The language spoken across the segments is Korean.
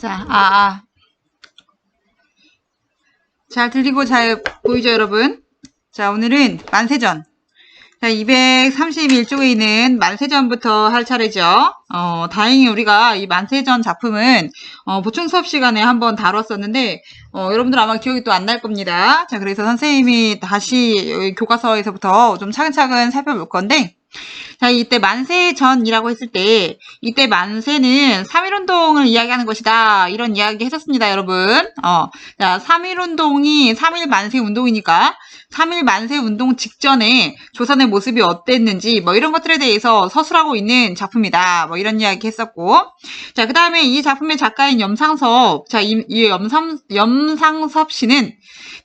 자, 잘 들리고 잘 보이죠, 여러분? 자, 오늘은 만세전. 자, 231쪽에 있는 만세전부터 할 차례죠. 다행히 우리가 이 만세전 작품은, 보충 수업 시간에 한번 다뤘었는데, 여러분들 아마 기억이 또 안 날 겁니다. 자, 그래서 선생님이 다시 여기 교과서에서부터 좀 차근차근 살펴볼 건데, 자, 이때 만세전이라고 했을 때, 이때 만세는 3.1운동을 이야기하는 것이다. 이런 이야기 했었습니다, 여러분. 자, 3.1운동이 3.1 만세 운동이니까, 3.1 만세 운동 직전에 조선의 모습이 어땠는지, 뭐 이런 것들에 대해서 서술하고 있는 작품이다. 뭐 이런 이야기 했었고. 자, 그 다음에 이 작품의 작가인 염상섭. 자, 이 염상섭 씨는,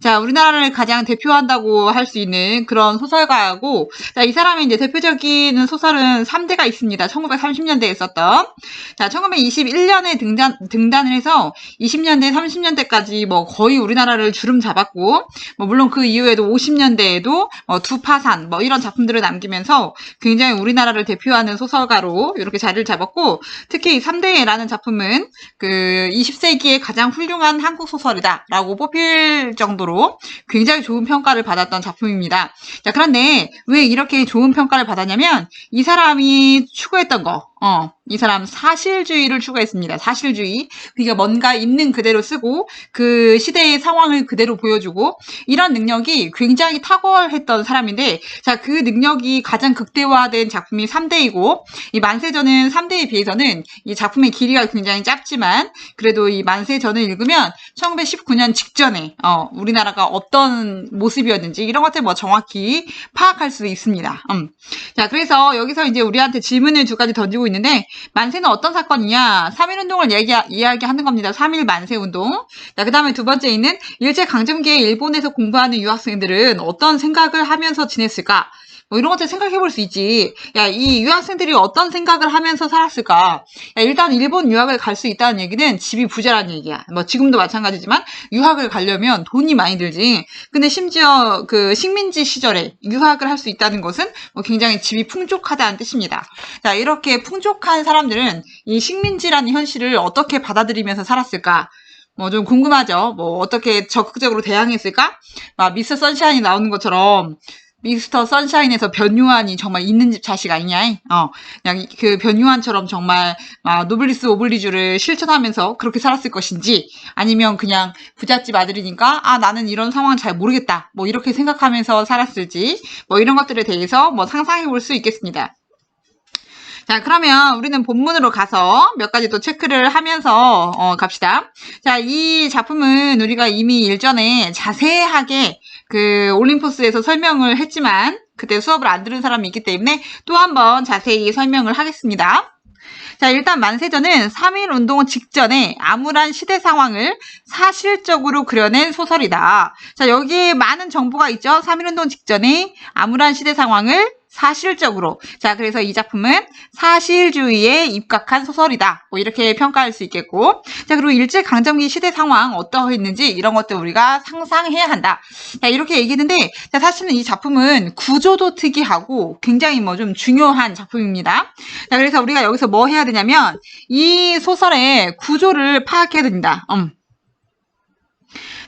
자, 우리나라를 가장 대표한다고 할 수 있는 그런 소설가고, 자, 이 사람의 이제 대표적인 소설은 3대가 있습니다. 1930년대에 썼던. 자, 1921년에 등단을 해서 20년대, 30년대까지 뭐 거의 우리나라를 주름 잡았고, 뭐 물론 그 이후에도 50년대에도 두파산, 뭐 이런 작품들을 남기면서 굉장히 우리나라를 대표하는 소설가로 이렇게 자리를 잡았고, 특히 이 3대라는 작품은 그 20세기의 가장 훌륭한 한국 소설이다라고 뽑힐 정도로 굉장히 좋은 평가를 받았던 작품입니다. 자, 그런데 왜 이렇게 좋은 평가를 받았냐면 이 사람이 추구했던 거, 이 사람 사실주의를 추구했습니다. 사실주의. 그러니까 뭔가 있는 그대로 쓰고 그 시대의 상황을 그대로 보여주고 이런 능력이 굉장히 탁월했던 사람인데, 자, 그 능력이 가장 극대화된 작품이 3대이고, 이 만세전은 3대에 비해서는 이 작품의 길이가 굉장히 짧지만 그래도 이 만세전을 읽으면 1919년 직전에 우리나라가 어떤 모습이었는지 이런 것들 뭐 정확히 파악할 수 있습니다. 자, 그래서 여기서 이제 우리한테 질문을 두 가지 던지고 있는데, 만세는 어떤 사건이냐? 3.1운동을 이야기하는 겁니다. 3.1 만세운동. 자, 그 다음에 두 번째 있는 일제강점기에 일본에서 공부하는 유학생들은 어떤 생각을 하면서 지냈을까? 뭐 이런 것들 생각해 볼 수 있지. 야, 이 유학생들이 어떤 생각을 하면서 살았을까? 야, 일단 일본 유학을 갈 수 있다는 얘기는 집이 부자라는 얘기야. 뭐 지금도 마찬가지지만 유학을 가려면 돈이 많이 들지. 근데 심지어 그 식민지 시절에 유학을 할 수 있다는 것은 뭐 굉장히 집이 풍족하다는 뜻입니다. 자, 이렇게 풍족한 사람들은 이 식민지라는 현실을 어떻게 받아들이면서 살았을까? 뭐 좀 궁금하죠. 뭐 어떻게 적극적으로 대항했을까? 막 미스터 선샤인이 나오는 것처럼 미스터 선샤인에서 변요한이 정말 있는 집 자식 아니냐? 그냥 그 변요한처럼 정말 노블리스 오블리주를 실천하면서 그렇게 살았을 것인지, 아니면 그냥 부잣집 아들이니까 나는 이런 상황 잘 모르겠다, 뭐 이렇게 생각하면서 살았을지, 뭐 이런 것들에 대해서 뭐 상상해 볼 수 있겠습니다. 자, 그러면 우리는 본문으로 가서 몇 가지 또 체크를 하면서 갑시다. 자, 이 작품은 우리가 이미 일전에 자세하게 그 올림포스에서 설명을 했지만 그때 수업을 안 들은 사람이 있기 때문에 또 한번 자세히 설명을 하겠습니다. 자, 일단 만세전은 3.1운동 직전에 암울한 시대 상황을 사실적으로 그려낸 소설이다. 자, 여기에 많은 정보가 있죠. 3.1운동 직전에 암울한 시대 상황을 사실적으로. 자, 그래서 이 작품은 사실주의에 입각한 소설이다. 뭐 이렇게 평가할 수 있겠고. 자, 그리고 일제강점기 시대 상황 어떠했는지 이런 것들 우리가 상상해야 한다. 자, 이렇게 얘기했는데, 자, 사실은 이 작품은 구조도 특이하고 굉장히 뭐 좀 중요한 작품입니다. 자, 그래서 우리가 여기서 뭐 해야 되냐면 이 소설의 구조를 파악해야 된다.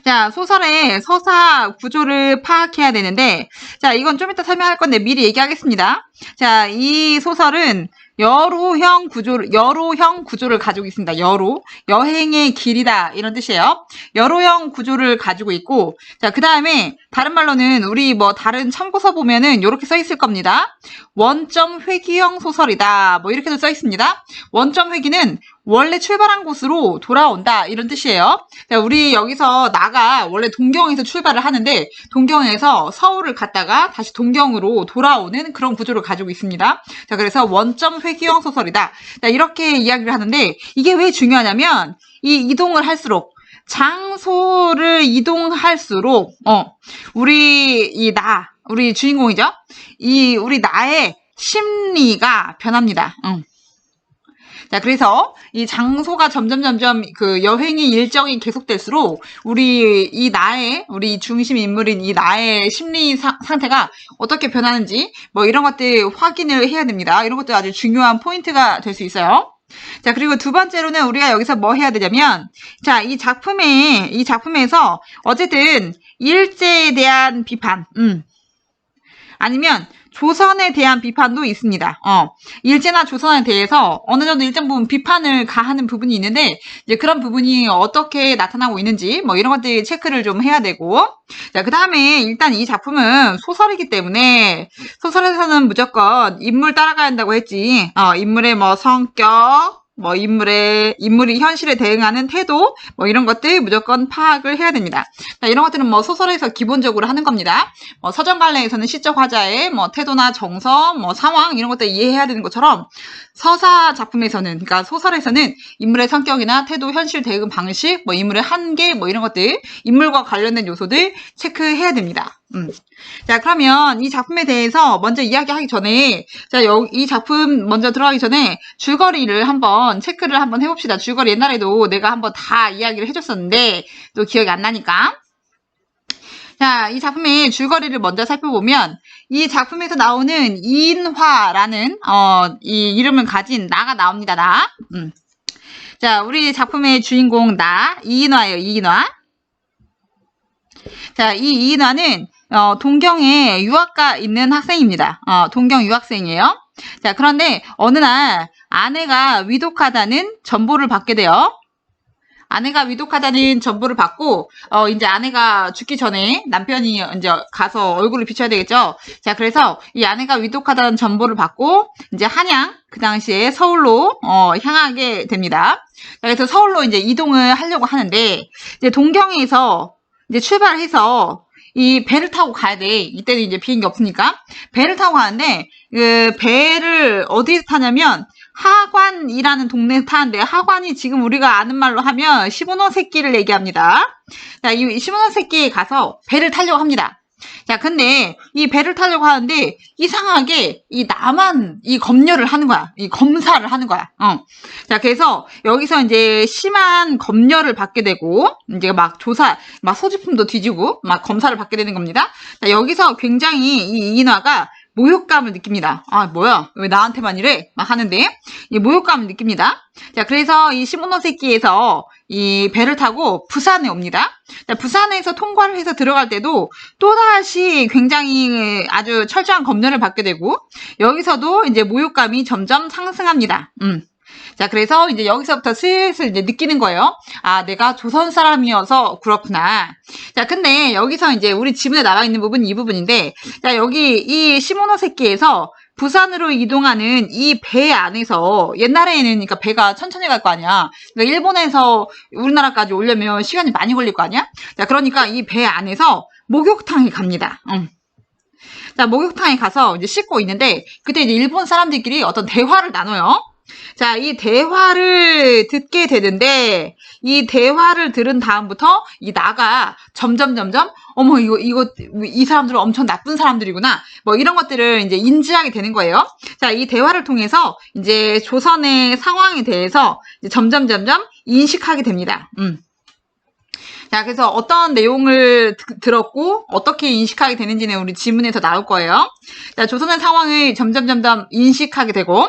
자, 소설의 서사 구조를 파악해야 되는데, 자, 이건 좀 이따 설명할 건데 미리 얘기하겠습니다. 자, 이 소설은 여로형 구조를 가지고 있습니다. 여행의 길이다, 이런 뜻이에요. 여로형 구조를 가지고 있고, 자, 그 다음에 다른 말로는 우리 뭐 다른 참고서 보면은 이렇게 써 있을 겁니다. 원점 회귀형 소설이다, 뭐 이렇게도 써 있습니다. 원점 회귀는 원래 출발한 곳으로 돌아온다, 이런 뜻이에요. 자, 우리 여기서 나가 원래 동경에서 출발을 하는데 동경에서 서울을 갔다가 다시 동경으로 돌아오는 그런 구조를 가지고 있습니다. 자, 그래서 원점 회귀형 소설이다. 자, 이렇게 이야기를 하는데 이게 왜 중요하냐면 이 이동을 할수록, 장소를 이동할수록 우리 주인공이죠. 우리 나의 심리가 변합니다. 자, 그래서 이 장소가 점점 그 여행의 일정이 계속될수록 우리 중심 인물인 이 나의 심리 상태가 어떻게 변하는지 뭐 이런 것들 확인을 해야 됩니다. 이런 것도 아주 중요한 포인트가 될 수 있어요. 자, 그리고 두 번째로는 우리가 여기서 뭐 해야 되냐면, 자, 이 작품에서 어쨌든 일제에 대한 비판, 아니면 조선에 대한 비판도 있습니다. 일제나 조선에 대해서 어느 정도 일정 부분 비판을 가하는 부분이 있는데, 이제 그런 부분이 어떻게 나타나고 있는지, 뭐 이런 것들 체크를 좀 해야 되고, 자, 그 다음에 일단 이 작품은 소설이기 때문에, 소설에서는 무조건 인물 따라가야 한다고 했지. 인물의 뭐 성격, 뭐 인물이 현실에 대응하는 태도, 뭐 이런 것들 무조건 파악을 해야 됩니다. 자, 이런 것들은 뭐 소설에서 기본적으로 하는 겁니다. 뭐 서점 관례에서는 시적 화자의 뭐 태도나 정서, 뭐 상황 이런 것들 이해해야 되는 것처럼 서사 작품에서는, 그러니까 소설에서는 인물의 성격이나 태도, 현실 대응 방식, 뭐 인물의 한계, 뭐 이런 것들, 인물과 관련된 요소들 체크해야 됩니다. 자, 그러면 이 작품에 대해서 먼저 이야기하기 전에, 자, 이 작품 먼저 들어가기 전에 줄거리를 한번 체크를 한번 해봅시다. 줄거리 옛날에도 내가 한번 다 이야기를 해줬었는데, 또 기억이 안 나니까. 자, 이 작품의 줄거리를 먼저 살펴보면, 이 작품에서 나오는 이인화라는, 이 이름을 가진 나가 나옵니다, 나. 자, 우리 작품의 주인공 이인화예요, 이인화. 자, 이 이인화는 동경에 유학가 있는 학생입니다. 동경 유학생이에요. 자, 그런데 어느 날 아내가 위독하다는 전보를 받게 돼요. 아내가 위독하다는 전보를 받고, 이제 아내가 죽기 전에 남편이 이제 가서 얼굴을 비춰야 되겠죠. 자, 그래서 이 아내가 위독하다는 전보를 받고, 이제 한양, 그 당시에 서울로, 향하게 됩니다. 자, 그래서 서울로 이제 이동을 하려고 하는데, 이제 동경에서 이제 출발해서 이 배를 타고 가야 돼. 이때는 이제 비행기 없으니까. 배를 타고 가는데, 그 배를 어디서 타냐면, 하관이라는 동네에 타는데, 하관이 지금 우리가 아는 말로 하면 시모노세키를 얘기합니다. 자, 이 시모노세키에 가서 배를 타려고 합니다. 자, 근데 이 배를 타려고 하는데 이상하게 나만 검열을 하는 거야. 이 검사를 하는 거야. 자, 그래서 여기서 이제 심한 검열을 받게 되고, 이제 막 소지품도 뒤지고 막 검사를 받게 되는 겁니다. 자, 여기서 굉장히 이 이인화가 모욕감을 느낍니다. 아, 뭐야? 왜 나한테만 이래? 막 하는데, 이 모욕감을 느낍니다. 자, 그래서 이 시모노세키에서 이 배를 타고 부산에 옵니다. 자, 부산에서 통과를 해서 들어갈 때도 또다시 굉장히 아주 철저한 검열을 받게 되고, 여기서도 이제 모욕감이 점점 상승합니다. 자, 그래서 이제 여기서부터 슬슬 이제 느끼는 거예요. 아, 내가 조선 사람이어서 그렇구나. 자, 근데 여기서 이제 우리 지문에 나와 있는 부분이 이 부분인데, 자, 여기 이 시모노세키에서 부산으로 이동하는 이 배 안에서, 옛날에는 그러니까 배가 천천히 갈 거 아니야. 그러니까 일본에서 우리나라까지 오려면 시간이 많이 걸릴 거 아니야? 자, 그러니까 이 배 안에서 목욕탕에 갑니다. 자, 목욕탕에 가서 이제 씻고 있는데, 그때 이제 일본 사람들끼리 어떤 대화를 나눠요. 자, 이 대화를 듣게 되는데, 이 대화를 들은 다음부터 이 나가 점점 어머, 이 사람들은 엄청 나쁜 사람들이구나. 뭐 이런 것들을 이제 인지하게 되는 거예요. 자, 이 대화를 통해서 이제 조선의 상황에 대해서 이제 점점 인식하게 됩니다. 자, 그래서 어떤 내용을 들었고 어떻게 인식하게 되는지는 우리 지문에서 나올 거예요. 자, 조선의 상황을 점점 인식하게 되고,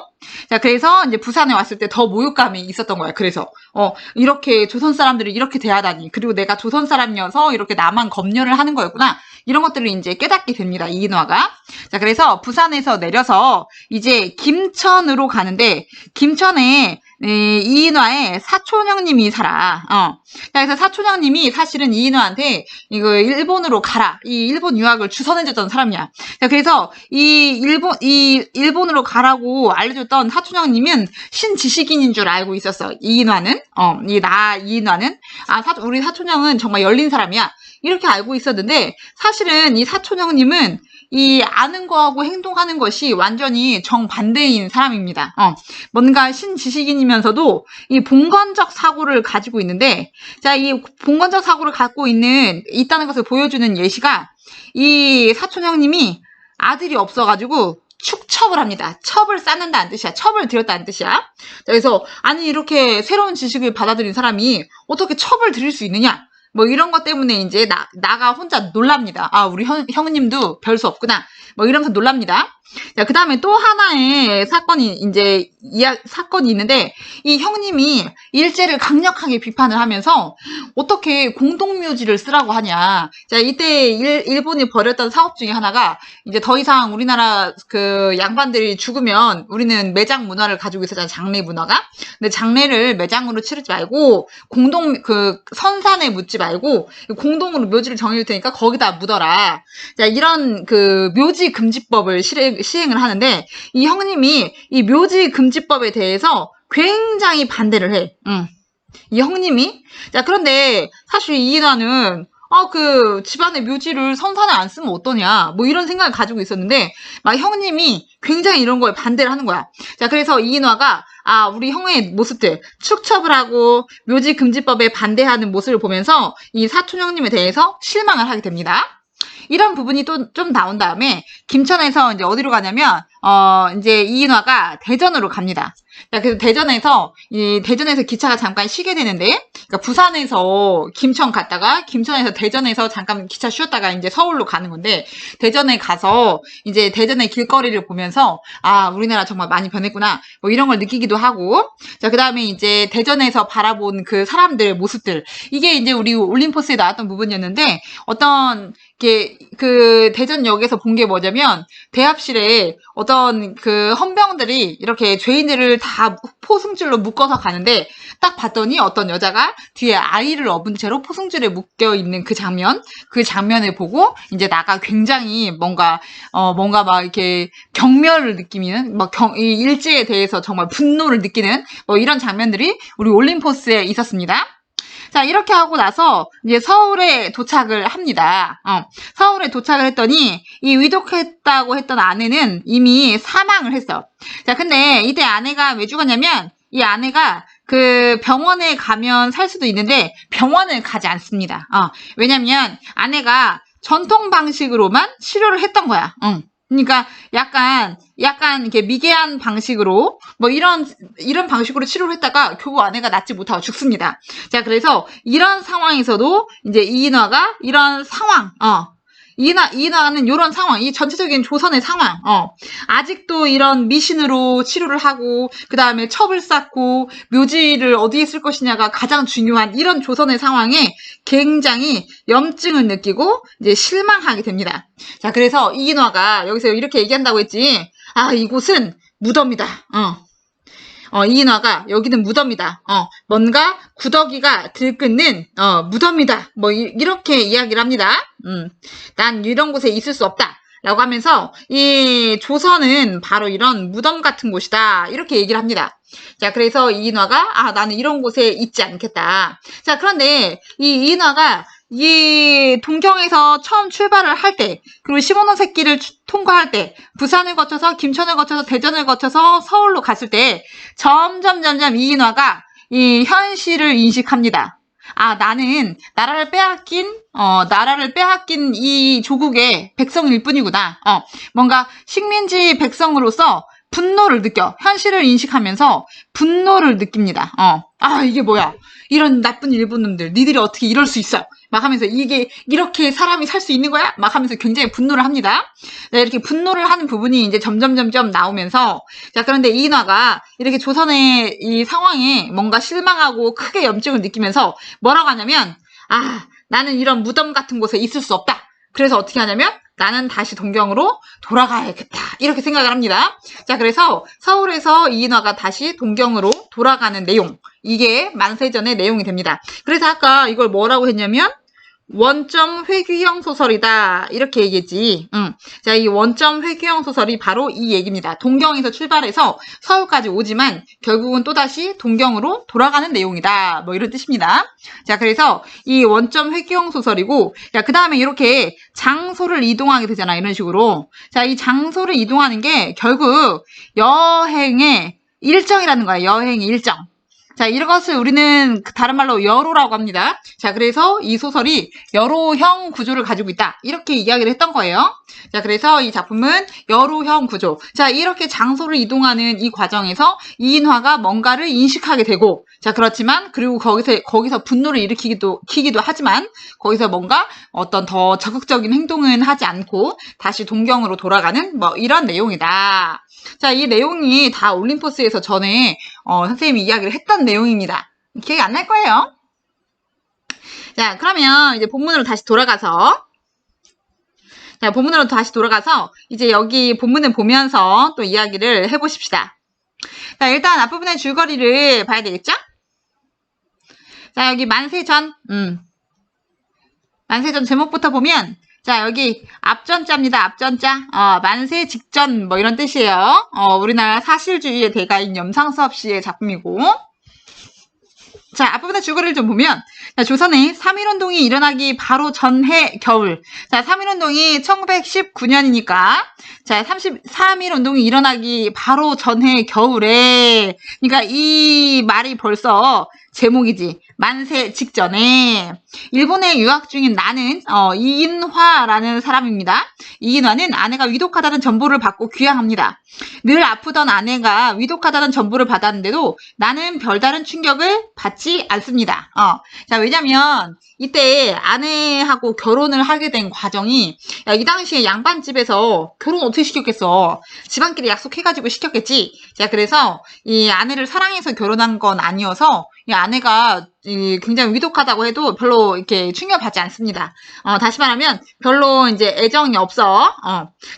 자, 그래서 이제 부산에 왔을 때 더 모욕감이 있었던 거야. 그래서 이렇게 조선 사람들이 이렇게 대하다니, 그리고 내가 조선 사람이어서 이렇게 나만 검열을 하는 거였구나. 이런 것들을 이제 깨닫게 됩니다, 이인화가. 자, 그래서 부산에서 내려서 이제 김천으로 가는데, 김천에 이인화의 사촌형님이 살아. 자, 그래서 사촌형님이 사실은 이인화한테 이거 일본으로 가라, 이 일본 유학을 주선해줬던 사람이야. 자, 그래서 이 일본으로 가라고 알려줬던 사촌형님은 신지식인인 줄 알고 있었어. 이인화는 이인화는 우리 사촌형은 정말 열린 사람이야, 이렇게 알고 있었는데, 사실은 이 사촌형님은 이 아는 거하고 행동하는 것이 완전히 정반대인 사람입니다. 뭔가 신지식인이면서도 이 봉건적 사고를 가지고 있는데, 자, 이 봉건적 사고를 갖고 있다는 것을 보여주는 예시가, 이 사촌형님이 아들이 없어가지고 축첩을 합니다. 첩을 쌓는다는 뜻이야. 첩을 들였다는 뜻이야. 그래서 아니, 이렇게 새로운 지식을 받아들인 사람이 어떻게 첩을 들일 수 있느냐, 뭐 이런 것 때문에 이제 나가 혼자 놀랍니다. 아, 우리 형님도 별 수 없구나, 뭐 이러면서 놀랍니다. 자, 그 다음에 또 하나의 사건이 있는데, 이 형님이 일제를 강력하게 비판을 하면서, 어떻게 공동묘지를 쓰라고 하냐. 자, 이때 일본이 벌였던 사업 중에 하나가, 이제 더 이상 우리나라 그 양반들이 죽으면 우리는 매장 문화를 가지고 있었잖아요. 장례 문화가. 근데 장례를 매장으로 치르지 말고, 선산에 묻지 말고, 공동으로 묘지를 정해줄 테니까 거기다 묻어라. 자, 이런 그 묘지 금지법을 시행을 하는데, 이 형님이 이 묘지 금지법에 대해서 굉장히 반대를 해. 이 형님이. 자, 그런데 사실 이인화는 집안의 묘지를 선산에 안 쓰면 어떠냐, 뭐 이런 생각을 가지고 있었는데, 막 형님이 굉장히 이런 거에 반대를 하는 거야. 자, 그래서 이인화가, 우리 형의 모습들, 축첩을 하고 묘지 금지법에 반대하는 모습을 보면서 이 사촌 형님에 대해서 실망을 하게 됩니다. 이런 부분이 또 좀 나온 다음에, 김천에서 이제 어디로 가냐면, 이제 이인화가 대전으로 갑니다. 자, 그래서 대전에서 기차가 잠깐 쉬게 되는데, 그러니까 부산에서 김천 갔다가, 김천에서 대전에서 잠깐 기차 쉬었다가 이제 서울로 가는 건데, 대전에 가서 이제 대전의 길거리를 보면서, 우리나라 정말 많이 변했구나, 뭐 이런 걸 느끼기도 하고, 자, 그 다음에 이제 대전에서 바라본 그 사람들의 모습들, 이게 이제 우리 올림포스에 나왔던 부분이었는데, 그 대전역에서 본 게 뭐냐면, 대합실에 어떤 그 헌병들이 이렇게 죄인들을 다 포승줄로 묶어서 가는데, 딱 봤더니 어떤 여자가 뒤에 아이를 업은 채로 포승줄에 묶여 있는 그 장면을 보고, 이제 나가 굉장히 뭔가 막 이렇게 경멸을 느끼는, 이 일제에 대해서 정말 분노를 느끼는, 뭐 이런 장면들이 우리 올림포스에 있었습니다. 자, 이렇게 하고 나서 이제 서울에 도착을 합니다. 서울에 도착을 했더니 이 위독했다고 했던 아내는 이미 사망을 했어. 자, 근데 이때 아내가 왜 죽었냐면, 이 아내가 그 병원에 가면 살 수도 있는데 병원을 가지 않습니다. 왜냐면 아내가 전통 방식으로만 치료를 했던 거야. 그러니까 약간 이렇게 미개한 방식으로, 뭐 이런 방식으로 치료를 했다가 결국 아내가 낫지 못하고 죽습니다. 자, 그래서 이런 상황에서도 이제 이인화가 이런 상황, 이인화는 이런 상황, 이 전체적인 조선의 상황, 아직도 이런 미신으로 치료를 하고, 그 다음에 첩을 쌓고, 묘지를 어디에 쓸 것이냐가 가장 중요한 이런 조선의 상황에 굉장히 염증을 느끼고, 이제 실망하게 됩니다. 자, 그래서 이인화가 여기서 이렇게 얘기한다고 했지, 이곳은 무덤이다. 이인화가 여기는 무덤이다. 뭔가 구더기가 들끓는 무덤이다. 뭐 이렇게 이야기를 합니다. 난 이런 곳에 있을 수 없다. 라고 하면서 이 조선은 바로 이런 무덤 같은 곳이다. 이렇게 얘기를 합니다. 자, 그래서 이인화가 나는 이런 곳에 있지 않겠다. 자, 그런데 이 이인화가 이 동경에서 처음 출발을 할 때, 그리고 15નો 새끼를 통과할 때, 부산을 거쳐서 김천을 거쳐서 대전을 거쳐서 서울로 갔을 때 점점 이인화가 이 현실을 인식합니다. 나는 나라를 빼앗긴 이 조국의 백성일 뿐이구나. 뭔가 식민지 백성으로서 분노를 느껴. 현실을 인식하면서 분노를 느낍니다. 이게 뭐야. 이런 나쁜 일본 놈들. 니들이 어떻게 이럴 수 있어. 막 하면서 이게 이렇게 사람이 살 수 있는 거야? 막 하면서 굉장히 분노를 합니다. 네, 이렇게 분노를 하는 부분이 이제 점점 나오면서, 자, 그런데 이인화가 이렇게 조선의 이 상황에 뭔가 실망하고 크게 염증을 느끼면서 뭐라고 하냐면, 나는 이런 무덤 같은 곳에 있을 수 없다. 그래서 어떻게 하냐면, 나는 다시 동경으로 돌아가야겠다. 이렇게 생각을 합니다. 자, 그래서 서울에서 이인화가 다시 동경으로 돌아가는 내용. 이게 만세전의 내용이 됩니다. 그래서 아까 이걸 뭐라고 했냐면, 원점 회귀형 소설이다. 이렇게 얘기했지. 자, 이 원점 회귀형 소설이 바로 이 얘기입니다. 동경에서 출발해서 서울까지 오지만 결국은 또다시 동경으로 돌아가는 내용이다. 뭐 이런 뜻입니다. 자, 그래서 이 원점 회귀형 소설이고, 자, 그 다음에 이렇게 장소를 이동하게 되잖아. 이런 식으로. 자, 이 장소를 이동하는 게 결국 여행의 일정이라는 거야. 여행의 일정. 자, 이것을 우리는 다른 말로 여로라고 합니다. 자, 그래서 이 소설이 여로형 구조를 가지고 있다. 이렇게 이야기를 했던 거예요. 자, 그래서 이 작품은 여로형 구조. 자, 이렇게 장소를 이동하는 이 과정에서 이인화가 뭔가를 인식하게 되고, 자, 그렇지만, 그리고 거기서 분노를 일으키기도 하지만, 거기서 뭔가 어떤 더 적극적인 행동은 하지 않고, 다시 동경으로 돌아가는, 뭐, 이런 내용이다. 자, 이 내용이 다 올림포스에서 전에, 선생님이 이야기를 했던 내용입니다. 기억이 안 날 거예요. 자, 그러면 이제 본문으로 다시 돌아가서, 이제 여기 본문을 보면서 또 이야기를 해보십시다. 자, 일단 앞부분의 줄거리를 봐야 되겠죠? 자, 여기 만세전, 만세전 제목부터 보면, 자, 여기 앞전자입니다. 앞전자. 만세 직전 뭐 이런 뜻이에요. 우리나라 사실주의의 대가인 염상섭 씨의 작품이고. 자, 앞부분의 줄거리를 좀 보면, 자, 조선의 3.1운동이 일어나기 바로 전해 겨울. 자, 3.1운동이 1919년이니까, 자, 3.1운동이 일어나기 바로 전해 겨울에, 그러니까 이 말이 벌써 제목이지. 만세 직전에 일본에 유학 중인 나는 이인화라는 사람입니다. 이인화는 아내가 위독하다는 전보를 받고 귀향합니다. 늘 아프던 아내가 위독하다는 전보를 받았는데도 나는 별다른 충격을 받지 않습니다. 자, 왜냐면 이때 아내하고 결혼을 하게 된 과정이, 야, 이 당시에 양반집에서 결혼 어떻게 시켰겠어? 집안끼리 약속해가지고 시켰겠지. 자, 그래서 이 아내를 사랑해서 결혼한 건 아니어서 이 아내가 굉장히 위독하다고 해도 별로 이렇게 충격받지 않습니다. 다시 말하면 별로 이제 애정이 없어.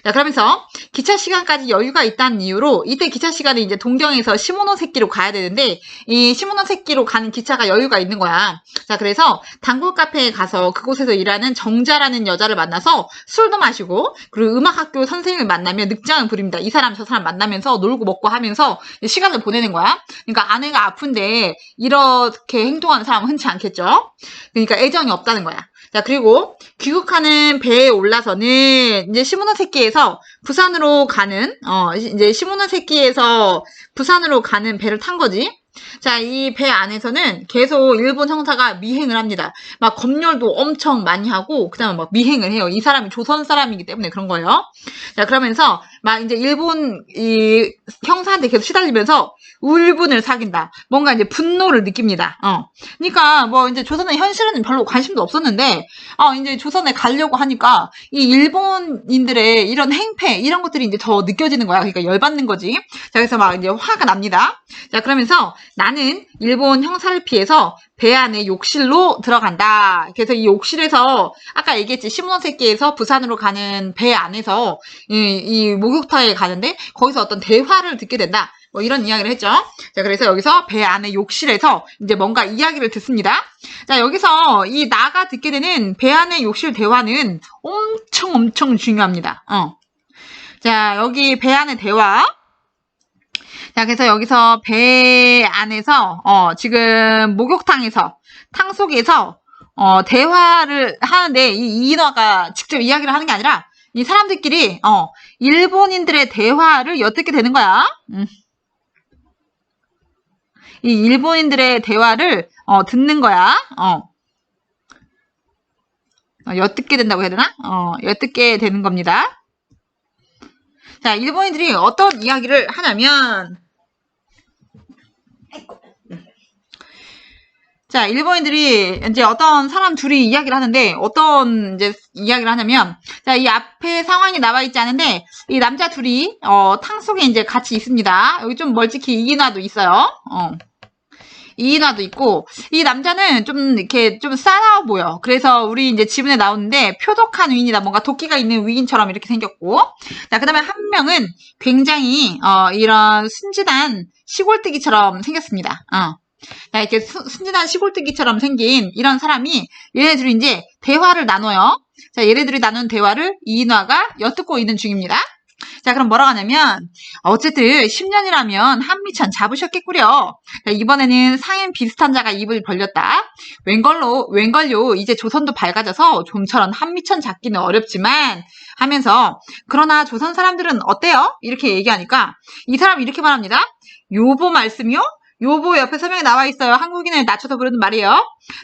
자, 그러면서 기차 시간까지 여유가 있다는 이유로 이때 기차 시간에 이제 동경에서 시모노세키로 가야 되는데 이 시모노세키로 가는 기차가 여유가 있는 거야. 자, 그래서 단골 카페에 가서 그곳에서 일하는 정자라는 여자를 만나서 술도 마시고 그리고 음악학교 선생님을 만나면 늑장을 부립니다. 이 사람 저 사람 만나면서 놀고 먹고 하면서 시간을 보내는 거야. 그러니까 아내가 아픈데 이렇게 행동하는 사람은 흔치 않겠죠. 그러니까 애정이 없다는 거야. 자, 그리고 귀국하는 배에 올라서는 이제 시모노세키에서 부산으로 가는 이제 시모노세키에서 부산으로 가는 배를 탄 거지. 자, 이 배 안에서는 계속 일본 형사가 미행을 합니다. 막 검열도 엄청 많이 하고 그다음에 막 미행을 해요. 이 사람이 조선 사람이기 때문에 그런 거예요. 자, 그러면서 막 이제 일본 이 형사한테 계속 시달리면서 울분을 사귄다. 뭔가 이제 분노를 느낍니다. 그러니까 뭐 이제 조선의 현실에는 별로 관심도 없었는데 이제 조선에 가려고 하니까 이 일본인들의 이런 행패 이런 것들이 이제 더 느껴지는 거야. 그러니까 열받는 거지. 자, 그래서 막 이제 화가 납니다. 자, 그러면서 나는 일본 형사를 피해서 배 안에 욕실로 들어간다. 그래서 이 욕실에서 아까 얘기했지 시모노세키에서 부산으로 가는 배 안에서 이 목욕탕에 가는데 거기서 어떤 대화를 듣게 된다. 뭐 이런 이야기를 했죠. 자, 그래서 여기서 배 안에 욕실에서 이제 뭔가 이야기를 듣습니다. 자, 여기서 이 나가 듣게 되는 배 안의 욕실 대화는 엄청 중요합니다. 자, 여기 배 안의 대화. 자, 그래서 여기서 배 안에서 지금 목욕탕에서 탕 속에서 대화를 하는데 이 이인화가 직접 이야기를 하는 게 아니라 이 사람들끼리 일본인들의 대화를 엿듣게 되는 거야. 이 일본인들의 대화를 듣는 거야. 엿듣게 된다고 해야 되나? 엿듣게 되는 겁니다. 자, 일본인들이 어떤 이야기를 하냐면, 자, 일본인들이 이제 어떤 사람 둘이 이야기를 하는데, 어떤 이제 이야기를 하냐면, 자, 이 앞에 상황이 나와 있지 않은데, 이 남자 둘이, 탕 속에 이제 같이 있습니다. 여기 좀 멀찍이 이인화도 있어요. 이인화도 있고, 이 남자는 좀 이렇게 좀 싸나워 보여. 그래서 우리 이제 지문에 나오는데, 표독한 위인이다. 뭔가 도끼가 있는 위인처럼 이렇게 생겼고. 자, 그 다음에 한 명은 굉장히, 이런 순진한 시골뜨기처럼 생겼습니다. 자, 이렇게 순진한 시골뜨기처럼 생긴 이런 사람이 얘네들이 이제 대화를 나눠요. 자, 얘네들이 나눈 대화를 이인화가 엿듣고 있는 중입니다. 자, 그럼 뭐라고 하냐면 어쨌든 10년이라면 한미천 잡으셨겠구려. 자, 이번에는 상인 비슷한 자가 입을 벌렸다. 웬걸요 이제 조선도 밝아져서 좀처럼 한미천 잡기는 어렵지만 하면서 그러나 조선 사람들은 어때요? 이렇게 얘기하니까 이 사람이 이렇게 말합니다. 요보 말씀이요? 요보 옆에 설명이 나와 있어요. 한국인을 낮춰서 부르는 말이에요.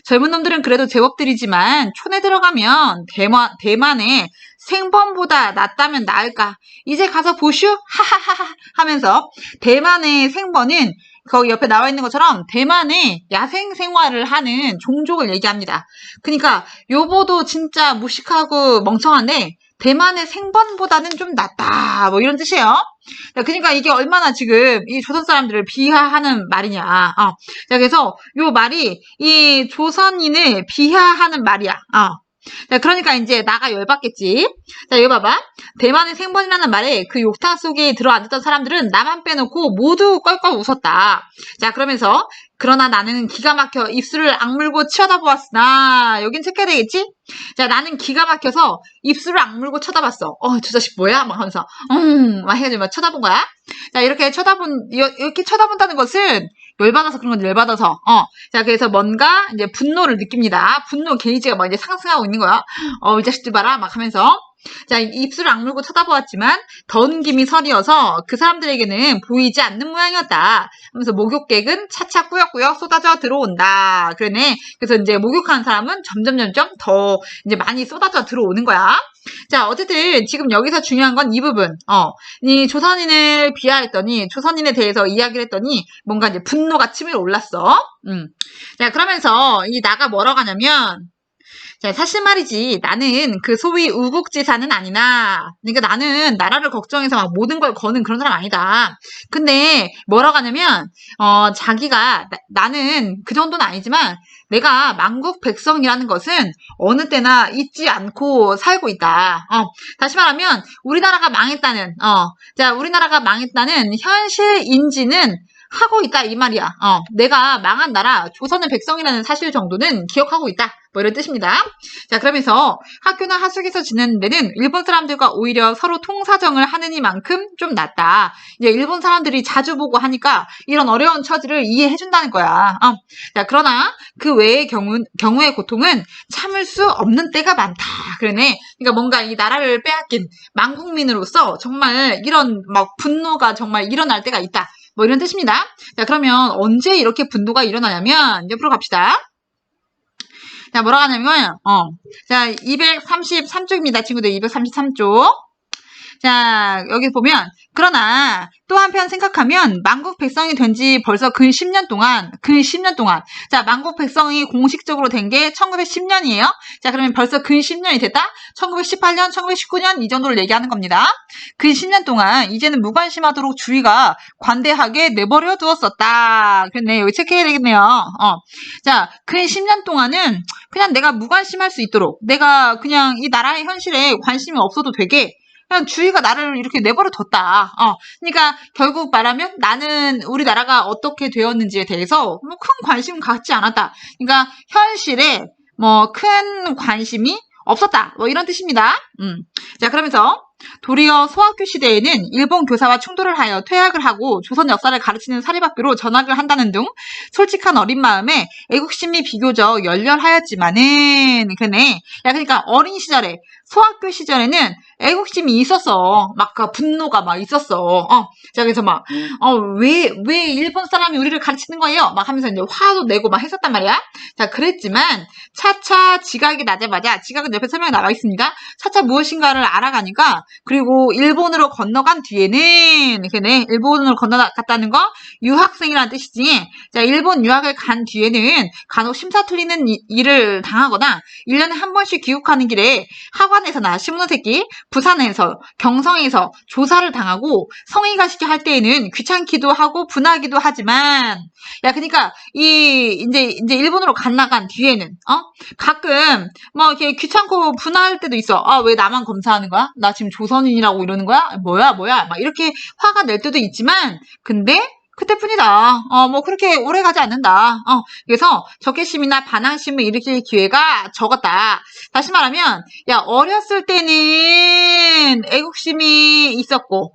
젊은 놈들은 그래도 제법들이지만 촌에 들어가면 대만의 생번보다 낫다면 나을까. 이제 가서 보슈? 하하하하 하면서 대만의 생번은 거기 옆에 나와 있는 것처럼 대만의 야생 생활을 하는 종족을 얘기합니다. 그러니까 요보도 진짜 무식하고 멍청한데 대만의 생번보다는 좀 낫다. 뭐 이런 뜻이에요. 그러니까 이게 얼마나 지금 이 조선 사람들을 비하하는 말이냐. 자, 그래서 요 말이 이 조선인을 비하하는 말이야. 자, 그러니까 이제 나가 열받겠지. 자, 이거 봐봐. 대만의 생번이라는 말에 그 욕탕 속에 들어앉았던 사람들은 나만 빼놓고 모두 껄껄 웃었다. 자, 그러면서 그러나 나는 기가 막혀 입술을 악물고 쳐다보았으나 여긴 체크해야 되겠지? 자, 나는 기가 막혀서 입술을 악물고 쳐다봤어. 저 자식 뭐야? 막 하면서 막 해가지고 막 쳐다본 거야. 자, 이렇게 쳐다본다는 것은 열받아서 그런 건지 열받아서. 자, 그래서 뭔가 이제 분노를 느낍니다. 분노 게이지가 막 이제 상승하고 있는 거야. 이 자식들 봐라. 막 하면서. 자, 입술을 악물고 쳐다보았지만 더운 김이 설이어서 그 사람들에게는 보이지 않는 모양이었다. 하면서 목욕객은 차차 꾸역꾸역 쏟아져 들어온다. 그러네. 그래서 이제 목욕하는 사람은 점점 더 이제 많이 쏟아져 들어오는 거야. 자, 어쨌든 지금 여기서 중요한 건 이 부분. 이 조선인을 비하했더니 조선인에 대해서 이야기를 했더니 뭔가 이제 분노가 치밀어 올랐어. 자, 그러면서 이 나가 뭐라고 하냐면 자, 사실 말이지 나는 그 소위 우국지사는 아니나 그러니까 나는 나라를 걱정해서 막 모든 걸 거는 그런 사람 아니다. 근데 뭐라고 하냐면 자기가 나는 그 정도는 아니지만 내가 만국 백성이라는 것은 어느 때나 잊지 않고 살고 있다. 다시 말하면 우리나라가 망했다는 우리나라가 망했다는 현실 인지는 하고 있다 이 말이야. 내가 망한 나라 조선의 백성이라는 사실 정도는 기억하고 있다. 뭐 이런 뜻입니다. 자, 그러면서 학교나 하숙에서 지내는 데는 일본 사람들과 오히려 서로 통사정을 하느니만큼 좀 낫다. 이제 일본 사람들이 자주 보고 하니까 이런 어려운 처지를 이해해준다는 거야. 자, 그러나 그 외의 경우의 고통은 참을 수 없는 때가 많다. 그러네. 그러니까 뭔가 이 나라를 빼앗긴 망국민으로서 정말 이런 막 분노가 정말 일어날 때가 있다. 뭐 이런 뜻입니다. 자, 그러면 언제 이렇게 분노가 일어나냐면 옆으로 갑시다. 자, 뭐라고 하냐면 자, 233쪽입니다. 친구들 233쪽. 자, 여기 보면 그러나 또 한편 생각하면 만국 백성이 된 지 벌써 근 10년 동안 자, 만국 백성이 공식적으로 된 게 1910년이에요. 자, 그러면 벌써 근 10년이 됐다? 1918년, 1919년 이 정도를 얘기하는 겁니다. 근 10년 동안 이제는 무관심하도록 주위가 관대하게 내버려 두었었다. 그랬네. 여기 체크해야 되겠네요. 자, 근 10년 동안은 그냥 내가 무관심할 수 있도록 내가 그냥 이 나라의 현실에 관심이 없어도 되게 그냥 주위가 나를 이렇게 내버려 뒀다. 그러니까 결국 말하면 나는 우리나라가 어떻게 되었는지에 대해서 뭐 큰 관심 갖지 않았다. 그러니까 현실에 뭐 큰 관심이 없었다. 뭐 이런 뜻입니다. 자, 그러면서 도리어 소학교 시대에는 일본 교사와 충돌을 하여 퇴학을 하고 조선 역사를 가르치는 사립학교로 전학을 한다는 등 솔직한 어린 마음에 애국심이 비교적 열렬하였지만은 그네. 야, 그러니까 어린 시절에 소학교 시절에는 애국심이 있었어. 막 분노가 막 있었어. 자, 그래서 막 왜 일본 사람이 우리를 가르치는 거예요? 막 하면서 이제 화도 내고 막 했었단 말이야. 자, 그랬지만 차차 지각이 나자마자 지각은 옆에 설명이 나와 있습니다. 차차 무엇인가를 알아가니까 그리고 일본으로 건너간 뒤에는 그네. 일본으로 건너갔다는 거 유학생이라는 뜻이지. 자, 일본 유학을 간 뒤에는 간혹 심사 틀리는 일을 당하거나 1년에 한 번씩 귀국하는 길에 하관에서나 신문새끼 부산에서 경성에서 조사를 당하고 성의가시게 할 때에는 귀찮기도 하고 분하기도 하지만 야, 그러니까 이제 일본으로 나간 뒤에는 가끔 뭐 이렇게 귀찮고 분할 때도 있어. 왜 나만 검사하는 거야? 나 지금 조선인이라고 이러는 거야? 뭐야? 막 이렇게 화가 날 때도 있지만 근데 그때뿐이다. 뭐 그렇게 오래 가지 않는다. 그래서 적개심이나 반항심을 일으킬 기회가 적었다. 다시 말하면 야, 어렸을 때는 애국심이 있었고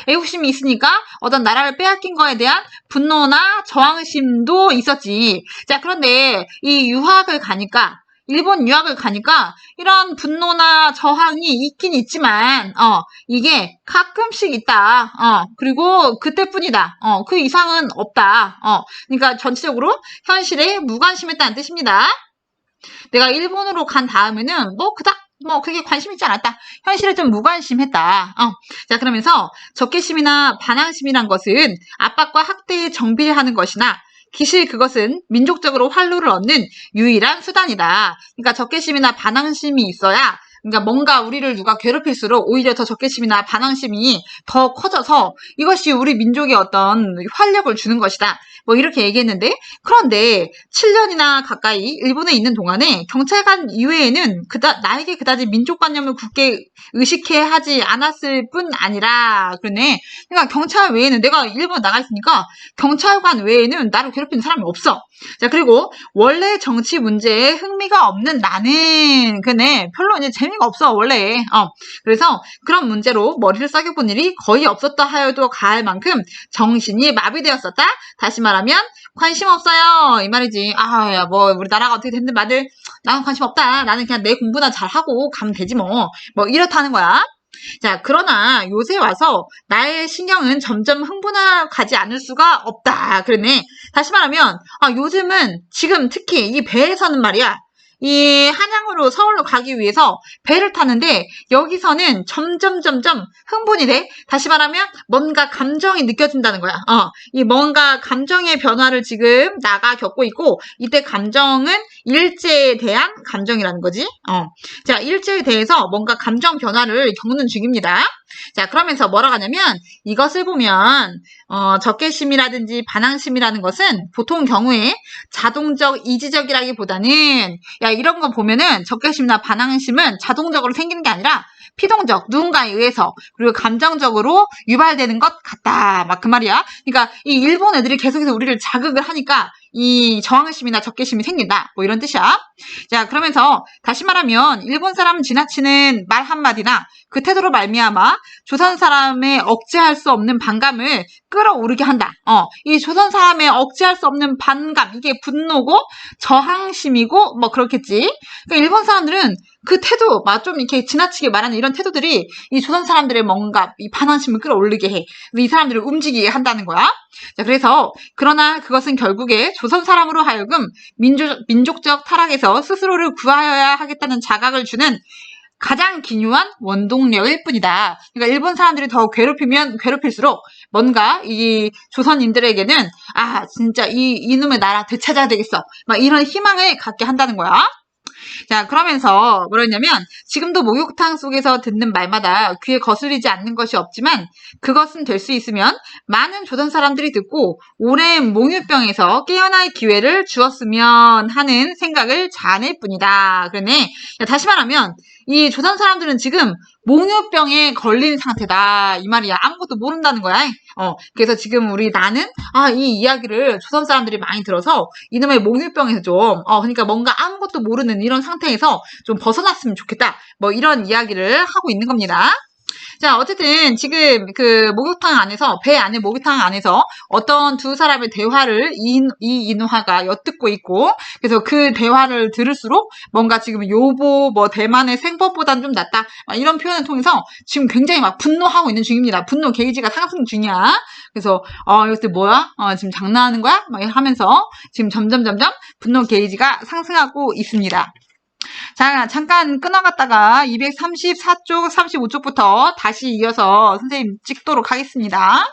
애국심이 있으니까 어떤 나라를 빼앗긴 거에 대한 분노나 저항심도 있었지. 자, 그런데 이 유학을 가니까 일본 유학을 가니까 이런 분노나 저항이 있긴 있지만, 이게 가끔씩 있다. 그리고 그때뿐이다. 그 이상은 없다. 그러니까 전체적으로 현실에 무관심했다는 뜻입니다. 내가 일본으로 간 다음에는 그게 관심 있지 않았다. 현실에 좀 무관심했다. 자, 그러면서 적개심이나 반항심이란 것은 압박과 학대에 정비하는 것이나 기실 그것은 민족적으로 활로를 얻는 유일한 수단이다. 그러니까 적개심이나 반항심이 있어야 그러니까 뭔가 우리를 누가 괴롭힐수록 오히려 더 적개심이나 반항심이 더 커져서 이것이 우리 민족의 어떤 활력을 주는 것이다. 뭐 이렇게 얘기했는데 그런데 7년이나 가까이 일본에 있는 동안에 경찰관 이외에는 나에게 그다지 민족관념을 굳게 의식해 하지 않았을 뿐 아니라 그러네. 그러니까 경찰 외에는 내가 일본 나가 있으니까 경찰관 외에는 나를 괴롭히는 사람이 없어. 자, 그리고 원래 정치 문제에 흥미가 없는 나는 그네 별로 이제 재미가 없어 원래. 그래서 그런 문제로 머리를 싸겨본 일이 거의 없었다 하여도 가할 만큼 정신이 마비되었었다. 다시 말하면 관심 없어요 이 말이지. 야 뭐 우리 나라가 어떻게 됐든 말들 나는 관심 없다. 나는 그냥 내 공부나 잘하고 가면 되지 뭐 이렇다는 거야. 자, 그러나 요새 와서 나의 신경은 점점 흥분하지 않을 수가 없다. 그러네. 다시 말하면 요즘은 지금 특히 이 배에서는 말이야. 이 한양으로 서울로 가기 위해서 배를 타는데 여기서는 점점 흥분이 돼. 다시 말하면 뭔가 감정이 느껴진다는 거야. 이 뭔가 감정의 변화를 지금 나가 겪고 있고 이때 감정은 일제에 대한 감정이라는 거지. 자, 일제에 대해서 뭔가 감정 변화를 겪는 중입니다. 자, 그러면서 뭐라고 하냐면 이것을 보면 적개심이라든지 반항심이라는 것은 보통 경우에 자동적 이지적이라기보다는 이런 거 보면은 적개심이나 반항심은 자동적으로 생기는 게 아니라 피동적, 누군가에 의해서 그리고 감정적으로 유발되는 것 같다. 막 그 말이야. 그러니까 이 일본 애들이 계속해서 우리를 자극을 하니까 이 저항심이나 적개심이 생긴다. 뭐 이런 뜻이야. 자, 그러면서 다시 말하면 일본 사람은 지나치는 말 한마디나 그 태도로 말미암아 조선 사람의 억제할 수 없는 반감을 끌어오르게 한다. 이 조선 사람의 억제할 수 없는 반감, 이게 분노고 저항심이고 뭐 그렇겠지. 그러니까 일본 사람들은 그 태도, 좀 이렇게 지나치게 말하는 이런 태도들이 이 조선 사람들의 뭔가 이 반항심을 끌어올리게 해. 이 사람들을 움직이게 한다는 거야. 자, 그래서 그러나 그것은 결국에 조선 사람으로 하여금 민족적 타락에서 스스로를 구하여야 하겠다는 자각을 주는 가장 기묘한 원동력일 뿐이다. 그러니까 일본 사람들이 더 괴롭히면 괴롭힐수록 뭔가 이 조선인들에게는 진짜 이놈의 나라 되찾아야 되겠어. 막 이런 희망을 갖게 한다는 거야. 자, 그러면서 뭐라 했냐면 지금도 목욕탕 속에서 듣는 말마다 귀에 거슬리지 않는 것이 없지만 그것은 될 수 있으면 많은 조선 사람들이 듣고 오랜 몽유병에서 깨어날 기회를 주었으면 하는 생각을 자아낼 뿐이다. 그러네. 다시 말하면 이 조선 사람들은 지금 몽유병에 걸린 상태다. 이 말이야. 아무것도 모른다는 거야. 그래서 지금 나는 이 이야기를 조선 사람들이 많이 들어서 이놈의 몽유병에서 좀 그러니까 뭔가 아무것도 모르는 이런 상태에서 좀 벗어났으면 좋겠다. 뭐 이런 이야기를 하고 있는 겁니다. 자, 어쨌든 지금 그 목욕탕 안에서 배 안에 목욕탕 안에서 어떤 두 사람의 대화를 이인화가 엿듣고 있고 그래서 그 대화를 들을수록 뭔가 지금 요보 대만의 생법보다는 좀 낫다 이런 표현을 통해서 지금 굉장히 분노하고 있는 중입니다. 분노 게이지가 상승 중이야. 그래서 이것들 뭐야? 지금 장난하는 거야? 막 하면서 지금 점점 분노 게이지가 상승하고 있습니다. 자, 잠깐 끊어갔다가 234쪽, 35쪽부터 다시 이어서 선생님 찍도록 하겠습니다.